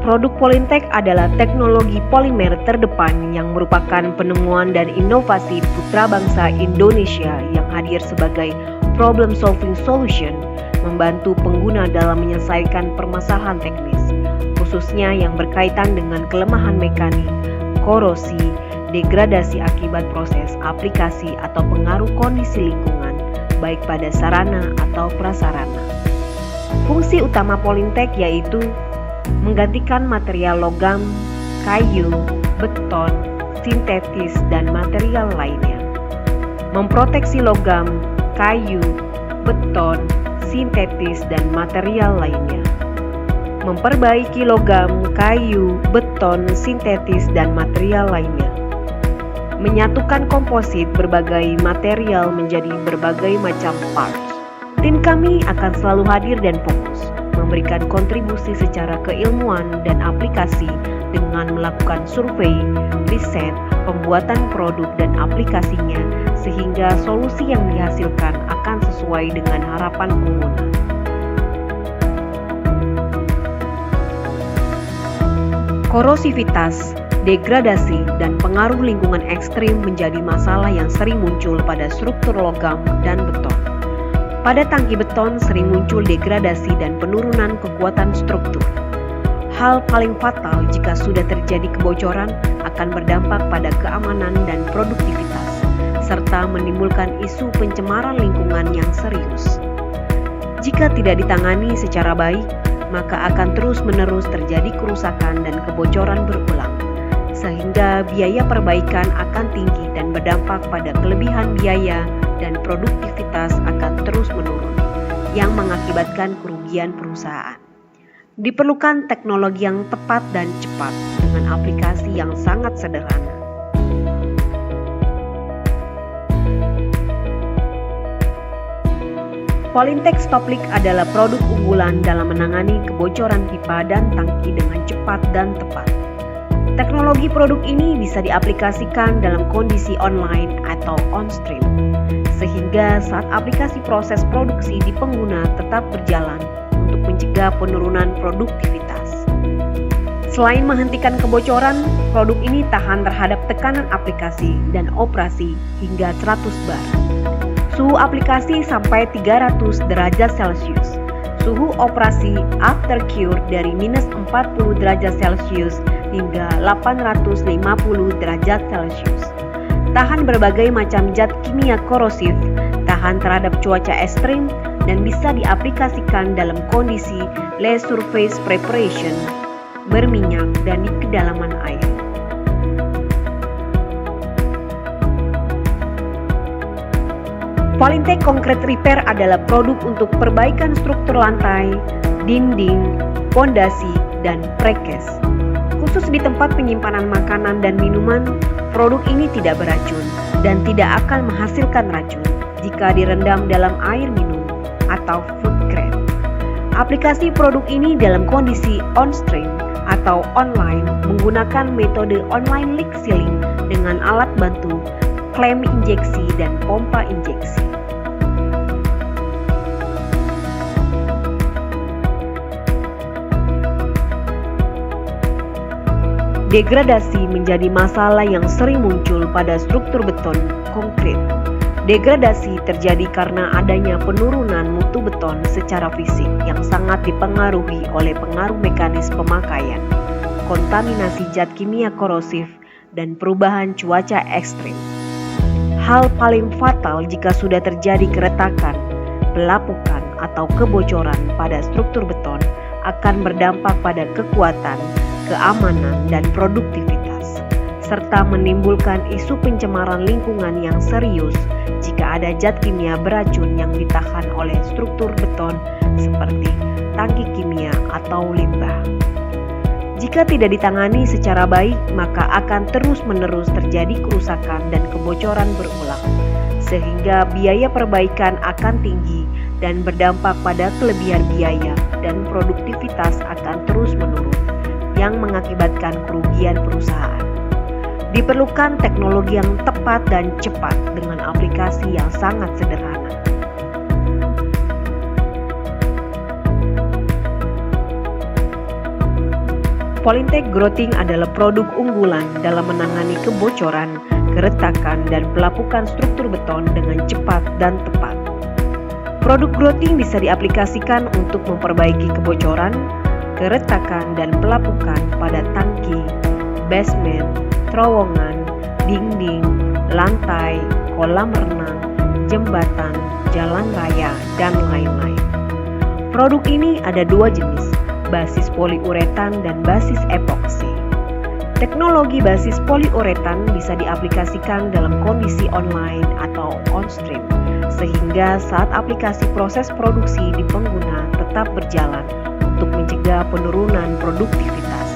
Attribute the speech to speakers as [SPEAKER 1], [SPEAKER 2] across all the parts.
[SPEAKER 1] Produk Polintek adalah teknologi polimer terdepan yang merupakan penemuan dan inovasi putra bangsa Indonesia yang hadir sebagai problem solving solution, membantu pengguna dalam menyelesaikan permasalahan teknis, khususnya yang berkaitan dengan kelemahan mekanik, korosi, degradasi akibat proses aplikasi atau pengaruh kondisi lingkungan, baik pada sarana atau prasarana. Fungsi utama Polintek yaitu menggantikan material logam, kayu, beton, sintetis, dan material lainnya. Memproteksi logam, kayu, beton, sintetis, dan material lainnya. Memperbaiki logam, kayu, beton, sintetis, dan material lainnya. Menyatukan komposit berbagai material menjadi berbagai macam parts. Tim kami akan selalu hadir dan fokus memberikan kontribusi secara keilmuan dan aplikasi dengan melakukan survei, riset, pembuatan produk dan aplikasinya sehingga solusi yang dihasilkan akan sesuai dengan harapan pengguna. Korosivitas, degradasi, dan pengaruh lingkungan ekstrim menjadi masalah yang sering muncul pada struktur logam dan beton. Pada tangki beton sering muncul degradasi dan penurunan kekuatan struktur. Hal paling fatal jika sudah terjadi kebocoran akan berdampak pada keamanan dan produktivitas, serta menimbulkan isu pencemaran lingkungan yang serius. Jika tidak ditangani secara baik, maka akan terus-menerus terjadi kerusakan dan kebocoran berulang, sehingga biaya perbaikan akan tinggi dan berdampak pada kelebihan biaya dan produktivitas akan terus menurun, yang mengakibatkan kerugian perusahaan. Diperlukan teknologi yang tepat dan cepat dengan aplikasi yang sangat sederhana. Polintek Stopleak adalah produk unggulan dalam menangani kebocoran pipa dan tangki dengan cepat dan tepat. Teknologi produk ini bisa diaplikasikan dalam kondisi online atau on-stream, sehingga saat aplikasi proses produksi di pengguna tetap berjalan untuk mencegah penurunan produktivitas. Selain menghentikan kebocoran, produk ini tahan terhadap tekanan aplikasi dan operasi hingga 100 bar. Suhu aplikasi sampai 300 derajat Celcius. Suhu operasi after cure dari minus 40 derajat Celcius hingga 850 derajat Celcius. Tahan berbagai macam zat kimia korosif, tahan terhadap cuaca ekstrim, dan bisa diaplikasikan dalam kondisi low surface preparation, berminyak, dan di kedalaman air. Polintek Concrete Repair adalah produk untuk perbaikan struktur lantai, dinding, pondasi, dan prekes. Khusus di tempat penyimpanan makanan dan minuman, produk ini tidak beracun dan tidak akan menghasilkan racun jika direndam dalam air minum atau food grade. Aplikasi produk ini dalam kondisi on-stream atau online menggunakan metode online leak sealing dengan alat bantu, klem injeksi, dan pompa injeksi. Degradasi menjadi masalah yang sering muncul pada struktur beton konkret. Degradasi terjadi karena adanya penurunan mutu beton secara fisik yang sangat dipengaruhi oleh pengaruh mekanis pemakaian, kontaminasi zat kimia korosif, dan perubahan cuaca ekstrim. Hal paling fatal jika sudah terjadi keretakan, pelapukan, atau kebocoran pada struktur beton akan berdampak pada kekuatan, keamanan, dan produktivitas, serta menimbulkan isu pencemaran lingkungan yang serius jika ada zat kimia beracun yang ditahan oleh struktur beton seperti tangki kimia atau limbah. Jika tidak ditangani secara baik, maka akan terus-menerus terjadi kerusakan dan kebocoran berulang, sehingga biaya perbaikan akan tinggi dan berdampak pada kelebihan biaya dan produktivitas akan terus menurun, yang mengakibatkan kerugian perusahaan. Diperlukan teknologi yang tepat dan cepat dengan aplikasi yang sangat sederhana. Polyntech Growthing adalah produk unggulan dalam menangani kebocoran, keretakan, dan pelapukan struktur beton dengan cepat dan tepat. Produk Growthing bisa diaplikasikan untuk memperbaiki kebocoran, keretakan, dan pelapukan pada tangki, basement, terowongan, dinding, lantai, kolam renang, jembatan, jalan raya, dan lain-lain. Produk ini ada dua jenis, basis poliuretan dan basis epoksi. Teknologi basis poliuretan bisa diaplikasikan dalam kondisi online atau on-stream, sehingga saat aplikasi proses produksi di pengguna tetap berjalan untuk mencegah penurunan produktivitas.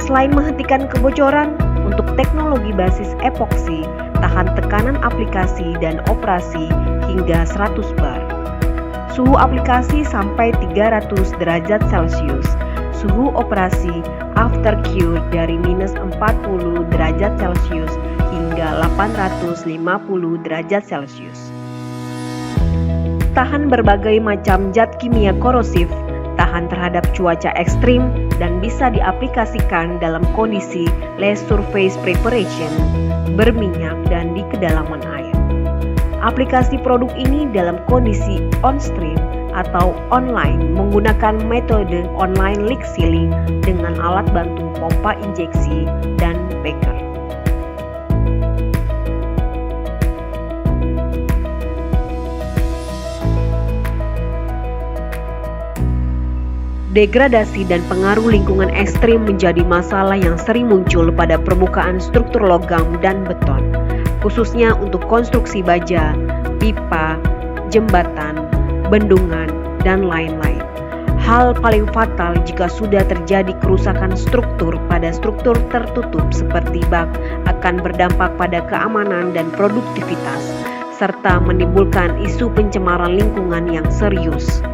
[SPEAKER 1] Selain menghentikan kebocoran, untuk teknologi basis epoksi, tahan tekanan aplikasi dan operasi hingga 100 bar. Suhu aplikasi sampai 300 derajat Celcius. Suhu operasi after cure dari minus 40 derajat Celcius hingga 850 derajat Celcius. Tahan berbagai macam zat kimia korosif, tahan terhadap cuaca ekstrim, dan bisa diaplikasikan dalam kondisi less surface preparation, berminyak, dan di kedalaman air. Aplikasi produk ini dalam kondisi on-stream atau online menggunakan metode online leak sealing dengan alat bantu pompa injeksi dan beaker. Degradasi dan pengaruh lingkungan ekstrim menjadi masalah yang sering muncul pada permukaan struktur logam dan beton, khususnya untuk konstruksi baja, pipa, jembatan, bendungan, dan lain-lain. Hal paling fatal jika sudah terjadi kerusakan struktur pada struktur tertutup seperti bak akan berdampak pada keamanan dan produktivitas, serta menimbulkan isu pencemaran lingkungan yang serius.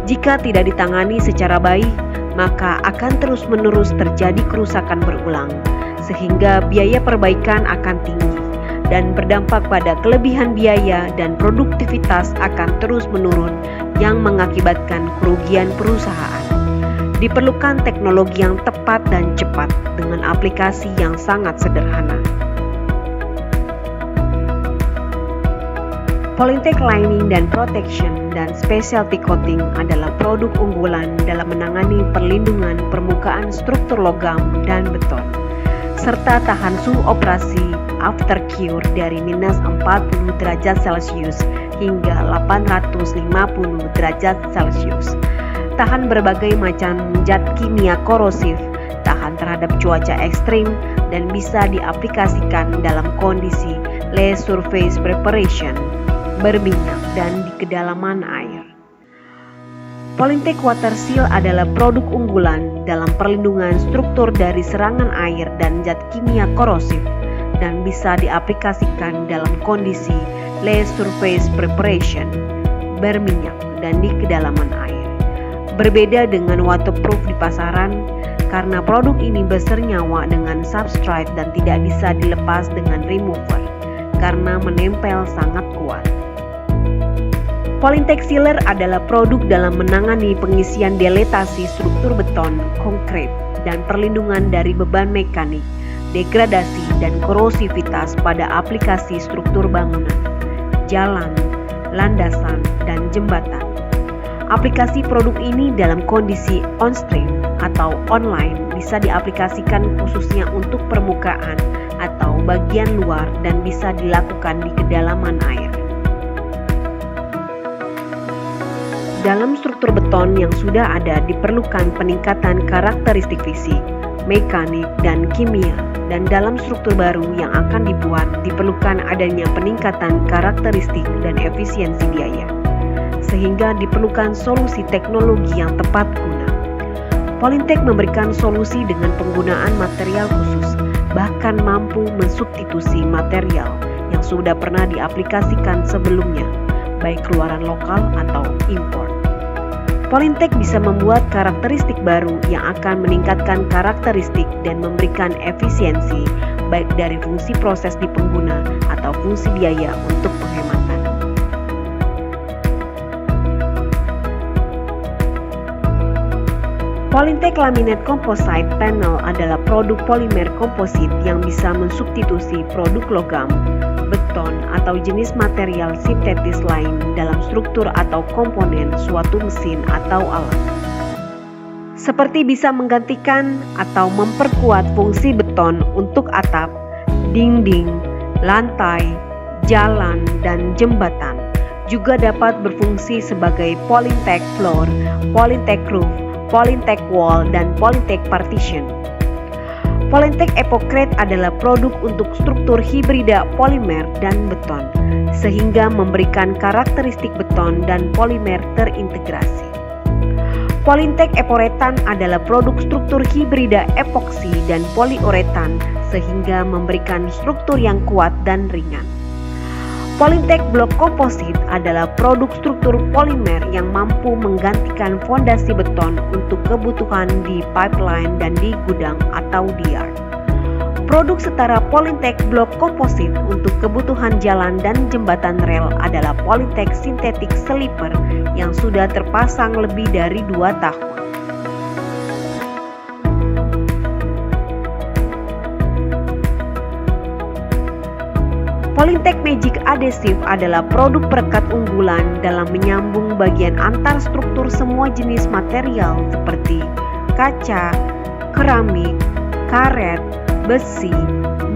[SPEAKER 1] Jika tidak ditangani secara baik, maka akan terus-menerus terjadi kerusakan berulang, sehingga biaya perbaikan akan tinggi dan berdampak pada kelebihan biaya dan produktivitas akan terus menurun yang mengakibatkan kerugian perusahaan. Diperlukan teknologi yang tepat dan cepat dengan aplikasi yang sangat sederhana. Polyntech Lining dan Protection dan Specialty Coating adalah produk unggulan dalam menangani perlindungan permukaan struktur logam dan beton, serta tahan suhu operasi after cure dari minus 40 derajat Celcius hingga 850 derajat Celcius. Tahan berbagai macam zat kimia korosif, tahan terhadap cuaca ekstrim, dan bisa diaplikasikan dalam kondisi less surface preparation, berminyak, dan di kedalaman air. Polyntech Water Seal adalah produk unggulan dalam perlindungan struktur dari serangan air dan zat kimia korosif dan bisa diaplikasikan dalam kondisi less surface preparation, berminyak, dan di kedalaman air. Berbeda dengan waterproof di pasaran, karena produk ini bernyawa dengan substrate dan tidak bisa dilepas dengan remover karena menempel sangat kuat. Polyntech Sealer adalah produk dalam menangani pengisian dilatasi struktur beton, konkrit, dan perlindungan dari beban mekanik, degradasi, dan korosivitas pada aplikasi struktur bangunan, jalan, landasan, dan jembatan. Aplikasi produk ini dalam kondisi on-stream atau online bisa diaplikasikan khususnya untuk permukaan atau bagian luar dan bisa dilakukan di kedalaman air. Dalam struktur beton yang sudah ada diperlukan peningkatan karakteristik fisik, mekanik, dan kimia, dan dalam struktur baru yang akan dibuat diperlukan adanya peningkatan karakteristik dan efisiensi biaya, sehingga diperlukan solusi teknologi yang tepat guna. Polyntech memberikan solusi dengan penggunaan material khusus, bahkan mampu mensubstitusi material yang sudah pernah diaplikasikan sebelumnya, baik keluaran lokal atau impor. Polyntech bisa membuat karakteristik baru yang akan meningkatkan karakteristik dan memberikan efisiensi baik dari fungsi proses di pengguna atau fungsi biaya untuk penghematan. Polytech Laminate Composite Panel adalah produk polimer komposit yang bisa mensubstitusi produk logam, beton, atau jenis material sintetis lain dalam struktur atau komponen suatu mesin atau alat. Seperti bisa menggantikan atau memperkuat fungsi beton untuk atap, dinding, lantai, jalan, dan jembatan. Juga dapat berfungsi sebagai Polytech Floor, Polytech Roof, Polytech Wall, dan Polytech Partition. Polytech Epocrete adalah produk untuk struktur hibrida polimer dan beton, sehingga memberikan karakteristik beton dan polimer terintegrasi. Polytech Eporetan adalah produk struktur hibrida epoksi dan poliuretan, sehingga memberikan struktur yang kuat dan ringan. Polytech Block Composite adalah produk struktur polimer yang mampu menggantikan fondasi beton untuk kebutuhan di pipeline dan di gudang atau di yard. Produk setara Polytech Block Composite untuk kebutuhan jalan dan jembatan rel adalah Polytech Synthetic Sleeper yang sudah terpasang lebih dari 2 tahun. Polytech Magic Adhesive adalah produk perekat unggulan dalam menyambung bagian antar struktur semua jenis material seperti kaca, keramik, karet, besi,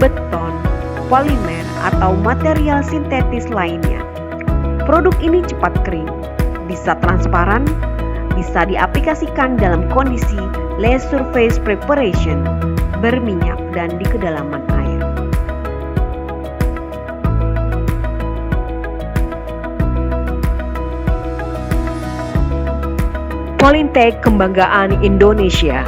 [SPEAKER 1] beton, polimer, atau material sintetis lainnya. Produk ini cepat kering, bisa transparan, bisa diaplikasikan dalam kondisi less surface preparation, berminyak, dan di kedalaman air. Polytech Kebanggaan Indonesia.